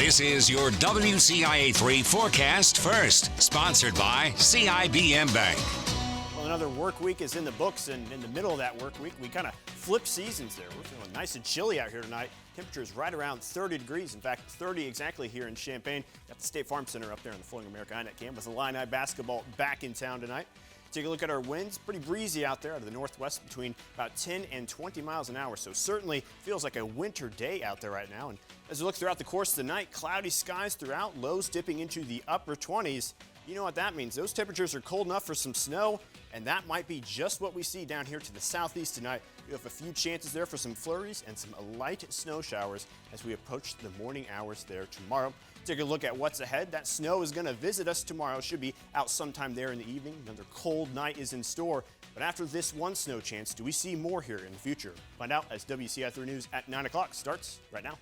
This is your WCIA 3 forecast first, sponsored by CIBM Bank. Well, another work week is in the books, and in the middle of that work week, we kind of flip seasons there. We're feeling nice and chilly out here tonight. Temperatures right around 30 degrees. In fact, 30 exactly here in Champaign. Got the State Farm Center up there on the Flowing America INET campus. Illini basketball back in town tonight. Take a look at our winds. Pretty breezy out there out of the northwest, between about 10 and 20 miles an hour. So certainly feels like a winter day out there right now. And as we look throughout the course of the night, cloudy skies throughout, lows dipping into the upper 20s. You know what that means. Those temperatures are cold enough for some snow, and that might be just what we see down here to the southeast tonight. We have a few chances there for some flurries and some light snow showers as we approach the morning hours there tomorrow. Take a look at what's ahead. That snow is going to visit us tomorrow. Should be out sometime there in the evening. Another cold night is in store. But after this one snow chance, do we see more here in the future? Find out as WCIA 3 News at 9 o'clock starts right now.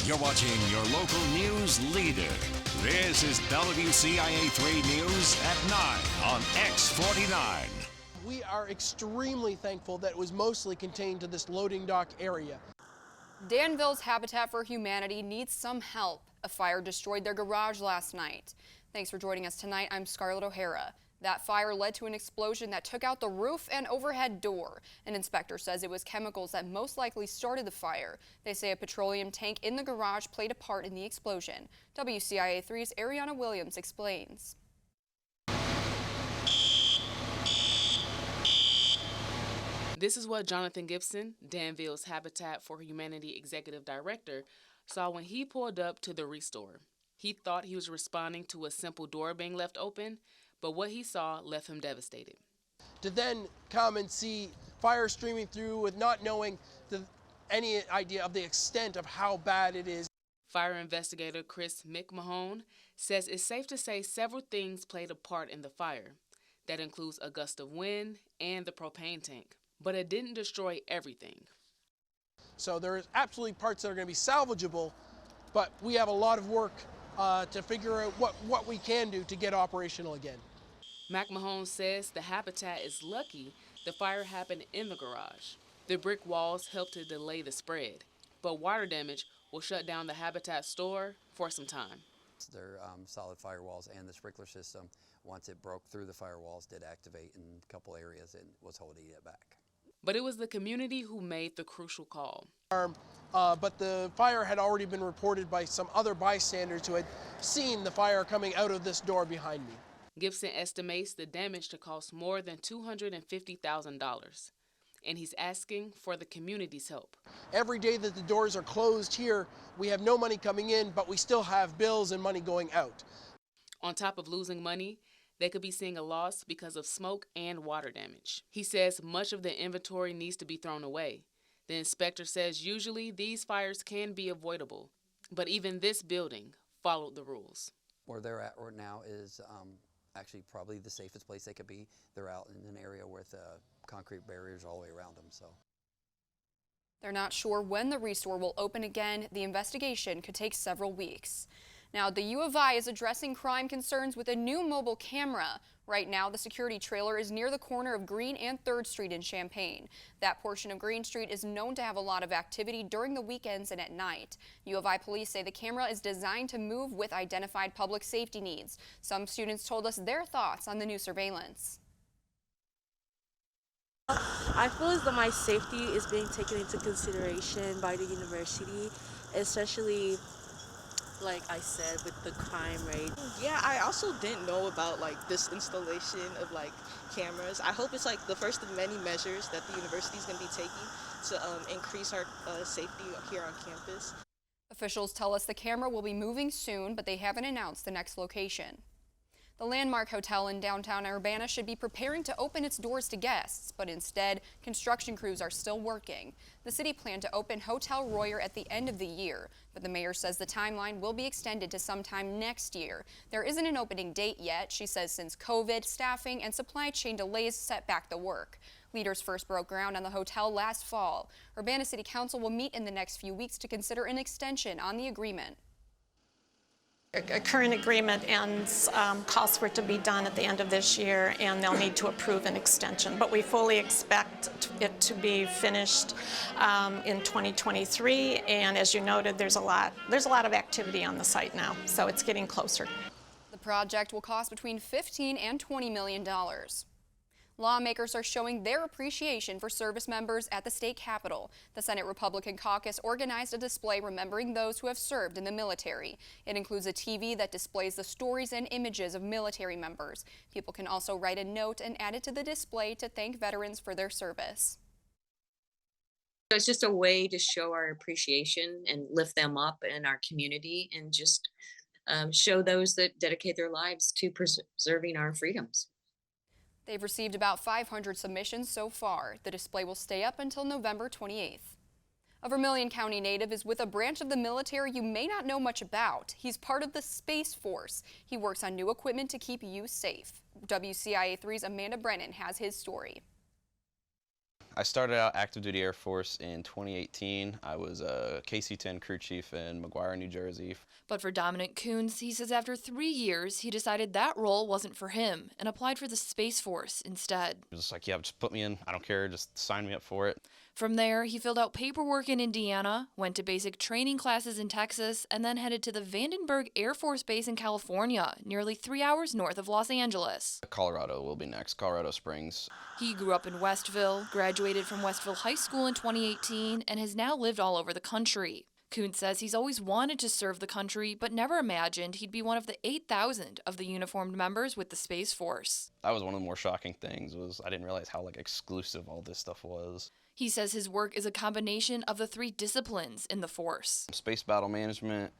You're watching your local news leader. This is WCIA 3 News at 9 on X49. We are extremely thankful that it was mostly contained to this loading dock area. Danville's Habitat for Humanity needs some help. A fire destroyed their garage last night. Thanks for joining us tonight. I'm Scarlett O'Hara. That fire led to an explosion that took out the roof and overhead door. An inspector says it was chemicals that most likely started the fire. They say a petroleum tank in the garage played a part in the explosion. WCIA 3's Ariana Williams explains. This is what Jonathan Gibson, Danville's Habitat for Humanity Executive Director, saw when he pulled up to the restore. He thought he was responding to a simple door being left open, but what he saw left him devastated. To then come and see fire streaming through with not knowing any idea of the extent of how bad it is. Fire investigator Chris McMahon says it's safe to say several things played a part in the fire. That includes a gust of wind and the propane tank. But it didn't destroy everything. So there is absolutely parts that are going to be salvageable, but we have a lot of work to figure out what we can do to get operational again. McMahon says the Habitat is lucky the fire happened in the garage. The brick walls helped to delay the spread, but water damage will shut down the Habitat store for some time. Their solid firewalls and the sprinkler system, once it broke through the firewalls, did activate in a couple areas and was holding it back. But it was the community who made the crucial call. But the fire had already been reported by some other bystanders who had seen the fire coming out of this door behind me. Gibson estimates the damage to cost more than $250,000, and he's asking for the community's help. Every day that the doors are closed here, we have no money coming in, but we still have bills and money going out. On top of losing money, they could be seeing a loss because of smoke and water damage. He says much of the inventory needs to be thrown away. The inspector says usually these fires can be avoidable, but even this building followed the rules. Where they're at right now is actually probably the safest place they could be. They're out in an area with concrete barriers all the way around them. So They're not sure when the restore will open again. The investigation could take several weeks. Now, the U of I is addressing crime concerns with a new mobile camera. Right now, the security trailer is near the corner of Green and 3rd Street in Champaign. That portion of Green Street is known to have a lot of activity during the weekends and at night. U of I police say the camera is designed to move with identified public safety needs. Some students told us their thoughts on the new surveillance. I feel as though my safety is being taken into consideration by the university, especially like I said, with the crime rate. Yeah, I also didn't know about this installation of cameras. I hope it's the first of many measures that the university is going to be taking to increase our safety here on campus. Officials tell us the camera will be moving soon, but they haven't announced the next location. The Landmark Hotel in downtown Urbana should be preparing to open its doors to guests, but instead, construction crews are still working. The city planned to open Hotel Royer at the end of the year, but the mayor says the timeline will be extended to sometime next year. There isn't an opening date yet. She says since COVID, staffing, and supply chain delays set back the work. Leaders first broke ground on the hotel last fall. Urbana City Council will meet in the next few weeks to consider an extension on the agreement. A current agreement ends, calls for it to be done at the end of this year, and they'll need to approve an extension. But we fully expect it to be finished in 2023. And as you noted, there's a lot of activity on the site now, so it's getting closer. The project will cost between $15 and $20 million. Lawmakers are showing their appreciation for service members at the state capitol. The Senate Republican caucus organized a display remembering those who have served in the military. It includes a TV that displays the stories and images of military members. People can also write a note and add it to the display to thank veterans for their service. So it's just a way to show our appreciation and lift them up in our community, and just show those that dedicate their lives to preserving our freedoms. They've received about 500 submissions so far. The display will stay up until November 28th. A Vermilion County native is with a branch of the military you may not know much about. He's part of the Space Force. He works on new equipment to keep you safe. WCIA 3's Amanda Brennan has his story. I started out active duty Air Force in 2018. I was a KC-10 crew chief in McGuire, New Jersey. But for Dominic Coons, he says after 3 years, he decided that role wasn't for him and applied for the Space Force instead. It was just like, yeah, just put me in. I don't care. Just sign me up for it. From there, he filled out paperwork in Indiana, went to basic training classes in Texas, and then headed to the Vandenberg Air Force Base in California, nearly 3 hours north of Los Angeles. Colorado will be next, Colorado Springs. He grew up in Westville, graduated from Westville High School in 2018, and has now lived all over the country. Kuhn says he's always wanted to serve the country, but never imagined he'd be one of the 8,000 of the uniformed members with the Space Force. That was one of the more shocking things, was I didn't realize how exclusive all this stuff was. He says his work is a combination of the 3 disciplines in the force: space battle management,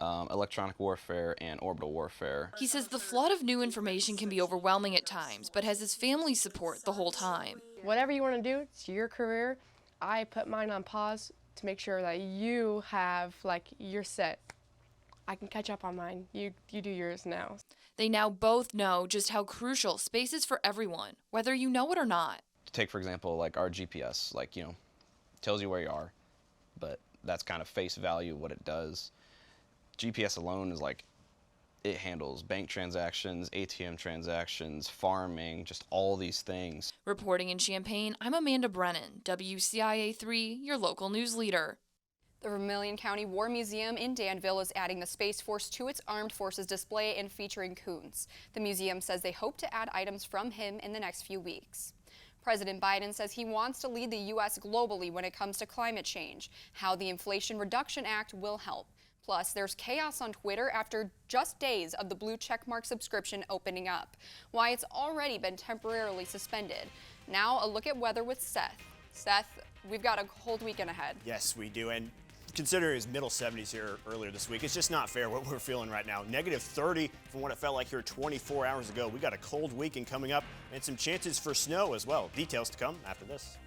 electronic warfare, and orbital warfare. He says the flood of new information can be overwhelming at times, but has his family's support the whole time. Whatever you want to do, it's your career. I put mine on pause to make sure that you have, you're set. I can catch up on mine. You do yours now. They now both know just how crucial space is for everyone, whether you know it or not. Take, for example, our GPS, tells you where you are, but that's kind of face value what it does. GPS alone is it handles bank transactions, ATM transactions, farming, just all these things. Reporting in Champaign, I'm Amanda Brennan, WCIA 3, your local news leader. The Vermilion County War Museum in Danville is adding the Space Force to its Armed Forces display and featuring Coons. The museum says they hope to add items from him in the next few weeks. President Biden says he wants to lead the U.S. globally when it comes to climate change, how the Inflation Reduction Act will help. Plus, there's chaos on Twitter after just days of the blue checkmark subscription opening up. Why it's already been temporarily suspended. Now, a look at weather with Seth. Seth, we've got a cold weekend ahead. Yes, we do. And considering it was middle 70s here earlier this week, it's just not fair what we're feeling right now. Negative 30 from what it felt like here 24 hours ago. We got a cold weekend coming up and some chances for snow as well. Details to come after this.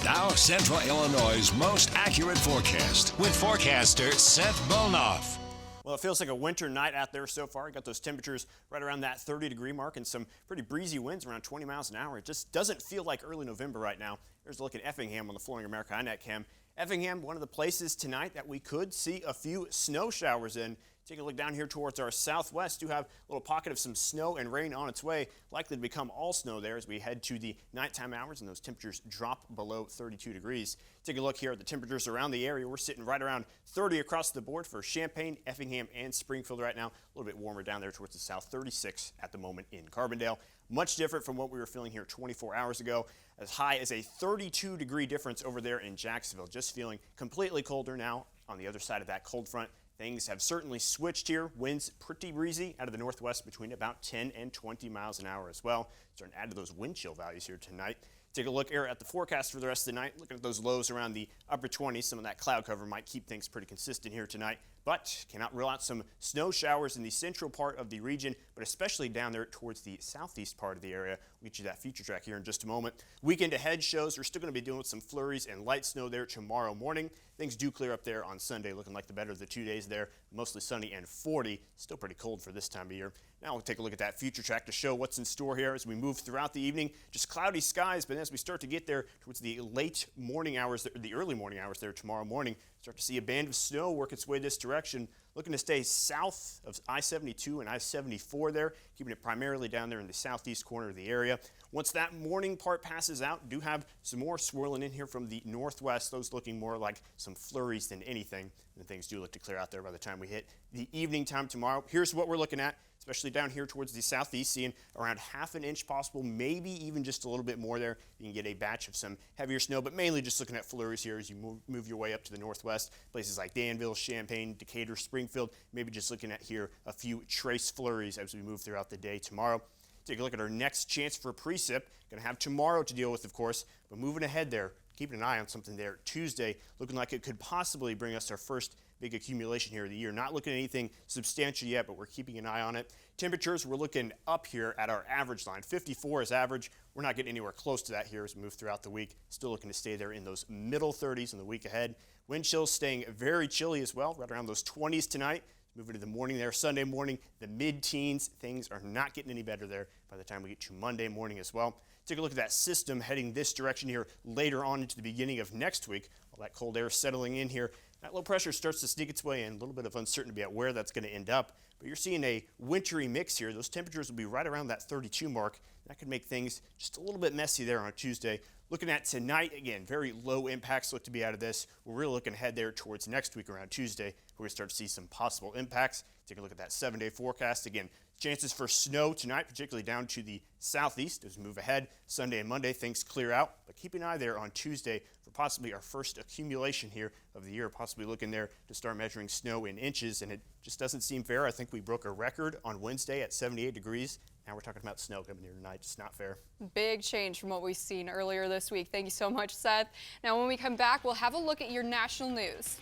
Now, Central Illinois' most accurate forecast with forecaster Seth Bolnoff. Well, it feels like a winter night out there so far. Got those temperatures right around that 30-degree mark and some pretty breezy winds around 20 miles an hour. It just doesn't feel like early November right now. There's a look at Effingham on the Flooring America INET cam. Effingham, one of the places tonight that we could see a few snow showers in. Take a look down here towards our southwest. Do have a little pocket of some snow and rain on its way. Likely to become all snow there as we head to the nighttime hours and those temperatures drop below 32 degrees. Take a look here at the temperatures around the area. We're sitting right around 30 across the board for Champaign, Effingham, and Springfield right now. A little bit warmer down there towards the south, 36 at the moment in Carbondale. Much different from what we were feeling here 24 hours ago. As high as a 32-degree difference over there in Jacksonville. Just feeling completely colder now on the other side of that cold front. Things have certainly switched here. Winds pretty breezy out of the northwest between about 10 and 20 miles an hour as well. Starting to add to those wind chill values here tonight. Take a look here at the forecast for the rest of the night. Looking at those lows around the upper 20s. Some of that cloud cover might keep things pretty consistent here tonight. But cannot rule out some snow showers in the central part of the region, but especially down there towards the southeast part of the area. We'll get you that future track here in just a moment. Weekend ahead shows we're still going to be dealing with some flurries and light snow there tomorrow morning. Things do clear up there on Sunday, looking like the better of the 2 days there. Mostly sunny and 40. Still pretty cold for this time of year. Now we'll take a look at that future track to show what's in store here as we move throughout the evening. Just cloudy skies, but as we start to get there towards the late morning hours, the early morning hours there tomorrow morning, Start to see a band of snow work its way this direction, looking to stay south of I-72 and I-74 there, keeping it primarily down there in the southeast corner of the area. Once that morning part passes out, do have some more swirling in here from the northwest, those looking more like some flurries than anything. And things do look to clear out there by the time we hit the evening time tomorrow. Here's what we're looking at, especially down here towards the southeast, seeing around half an inch possible, maybe even just a little bit more there. You can get a batch of some heavier snow, but mainly just looking at flurries here as you move your way up to the northwest. Places like Danville, Champaign, Decatur, Springfield, maybe just looking at here a few trace flurries as we move throughout the day tomorrow. Take a look at our next chance for precip. Going to have tomorrow to deal with, of course, but moving ahead there, keeping an eye on something there. Tuesday, looking like it could possibly bring us our first big accumulation here of the year. Not looking at anything substantial yet, but we're keeping an eye on it. Temperatures, we're looking up here at our average line. 54 is average. We're not getting anywhere close to that here as we move throughout the week. Still looking to stay there in those middle 30s in the week ahead. Wind chills staying very chilly as well, right around those 20s tonight. Moving to the morning there, Sunday morning, the mid-teens. Things are not getting any better there by the time we get to Monday morning as well. Take a look at that system heading this direction here later on into the beginning of next week. All that cold air settling in here. That low pressure starts to sneak its way in. A little bit of uncertainty about where that's going to end up. But you're seeing a wintry mix here. Those temperatures will be right around that 32 mark. That could make things just a little bit messy there on Tuesday. Looking at tonight, again, very low impacts look to be out of this. We're really looking ahead there towards next week around Tuesday. We're going to start to see some possible impacts. Take a look at that 7-day forecast. Again, chances for snow tonight, particularly down to the southeast as we move ahead. Sunday and Monday, things clear out. But keep an eye there on Tuesday for possibly our first accumulation here of the year, possibly looking there to start measuring snow in inches. And it just doesn't seem fair. I think we broke a record on Wednesday at 78 degrees. Now we're talking about snow coming here tonight. Just not fair. Big change from what we've seen earlier this week. Thank you so much, Seth. Now, when we come back, we'll have a look at your national news.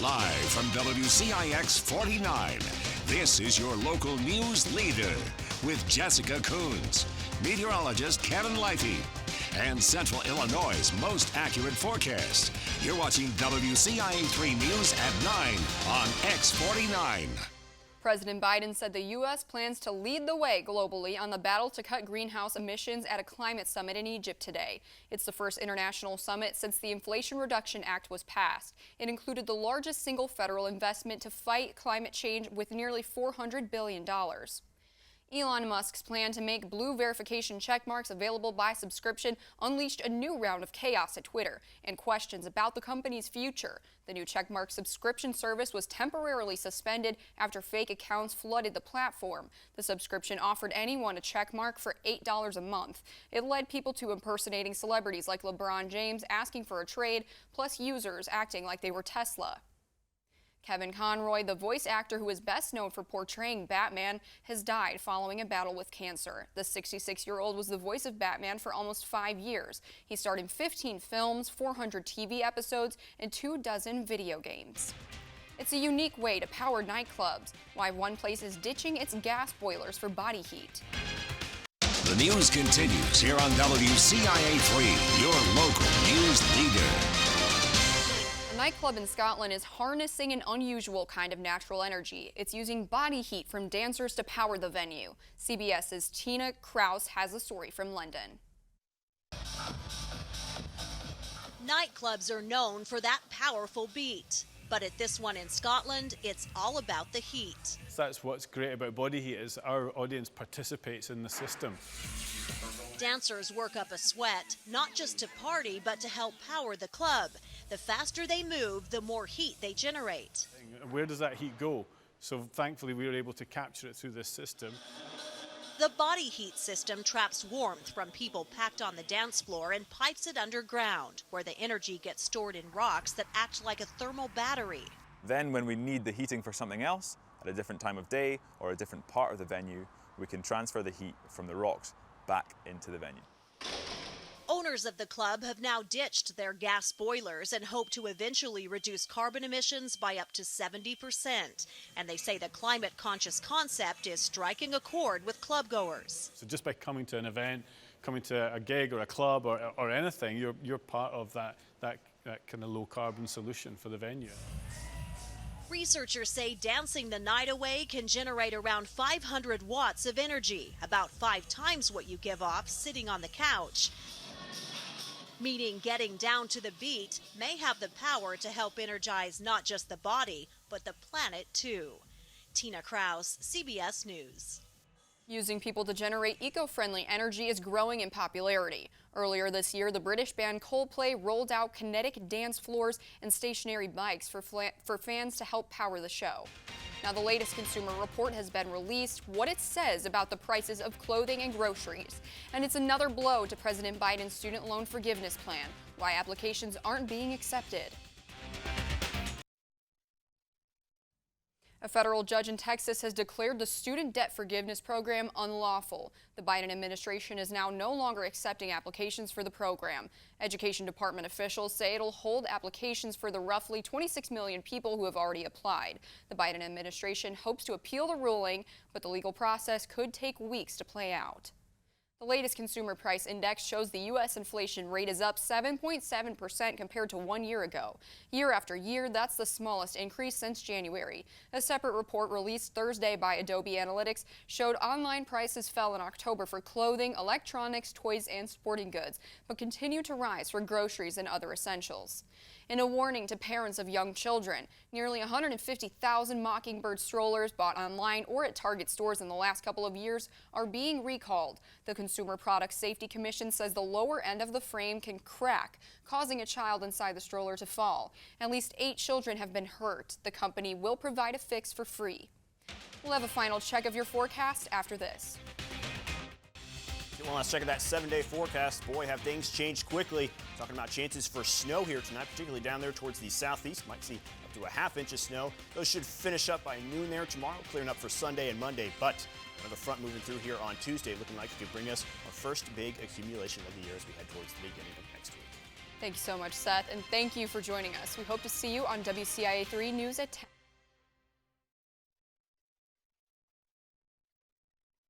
Live from WCIX 49, this is your local news leader with Jessica Coons, meteorologist Kevin Leify, and Central Illinois' most accurate forecast. You're watching WCIA 3 News at 9 on X49. President Biden said the U.S. plans to lead the way globally on the battle to cut greenhouse emissions at a climate summit in Egypt today. It's the first international summit since the Inflation Reduction Act was passed. It included the largest single federal investment to fight climate change with nearly $400 billion. Elon Musk's plan to make blue verification checkmarks available by subscription unleashed a new round of chaos at Twitter and questions about the company's future. The new checkmark subscription service was temporarily suspended after fake accounts flooded the platform. The subscription offered anyone a checkmark for $8 a month. It led people to impersonating celebrities like LeBron James asking for a trade, plus users acting like they were Tesla. Kevin Conroy, the voice actor who is best known for portraying Batman, has died following a battle with cancer. The 66-year-old was the voice of Batman for almost 5 years. He starred in 15 films, 400 TV episodes, and 24 video games. It's a unique way to power nightclubs. Why one place is ditching its gas boilers for body heat. The news continues here on WCIA 3, your local news leader. A nightclub in Scotland is harnessing an unusual kind of natural energy. It's using body heat from dancers to power the venue. CBS's Tina Krause has a story from London. Nightclubs are known for that powerful beat. But at this one in Scotland, it's all about the heat. That's what's great about body heat is our audience participates in the system. Dancers work up a sweat, not just to party, but to help power the club. The faster they move, the more heat they generate. Where does that heat go? So thankfully we were able to capture it through this system. The body heat system traps warmth from people packed on the dance floor and pipes it underground, where the energy gets stored in rocks that act like a thermal battery. Then when we need the heating for something else, at a different time of day or a different part of the venue, we can transfer the heat from the rocks back into the venue. Owners of the club have now ditched their gas boilers and hope to eventually reduce carbon emissions by up to 70%. And they say the climate-conscious concept is striking a chord with clubgoers. So just by coming to an event, coming to a gig or a club or anything, you're part of that kind of low-carbon solution for the venue. Researchers say dancing the night away can generate around 500 watts of energy, about 5 times what you give off sitting on the couch. meaning getting down to the beat may have the power to help energize not just the body, but the planet too. Tina Kraus, CBS News. Using people to generate eco-friendly energy is growing in popularity. Earlier this year, the British band Coldplay rolled out kinetic dance floors and stationary bikes for fans to help power the show. Now, the latest consumer report has been released, what it says about the prices of clothing and groceries. And it's another blow to President Biden's student loan forgiveness plan, why applications aren't being accepted. A federal judge in Texas has declared the student debt forgiveness program unlawful. The Biden administration is now no longer accepting applications for the program. Education Department officials say it'll hold applications for the roughly 26 million people who have already applied. The Biden administration hopes to appeal the ruling, but the legal process could take weeks to play out. The latest consumer price index shows the U.S. inflation rate is up 7.7% compared to 1 year ago. Year after year, that's the smallest increase since January. A separate report released Thursday by Adobe Analytics showed online prices fell in October for clothing, electronics, toys, and sporting goods, but continue to rise for groceries and other essentials. In a warning to parents of young children, nearly 150,000 Mockingbird strollers bought online or at Target stores in the last couple of years are being recalled. The Consumer Product Safety Commission says the lower end of the frame can crack, causing a child inside the stroller to fall. At least 8 children have been hurt. The company will provide a fix for free. We'll have a final check of your forecast after this. One last check of that 7-day forecast. Boy, have things changed quickly. Talking about chances for snow here tonight, particularly down there towards the southeast. Might see up to a ½ inch of snow. Those should finish up by noon there tomorrow, clearing up for Sunday and Monday. But another front moving through here on Tuesday, looking like it could bring us our first big accumulation of the year as we head towards the beginning of next week. Thank you so much, Seth, and thank you for joining us. We hope to see you on WCIA 3 News at 10.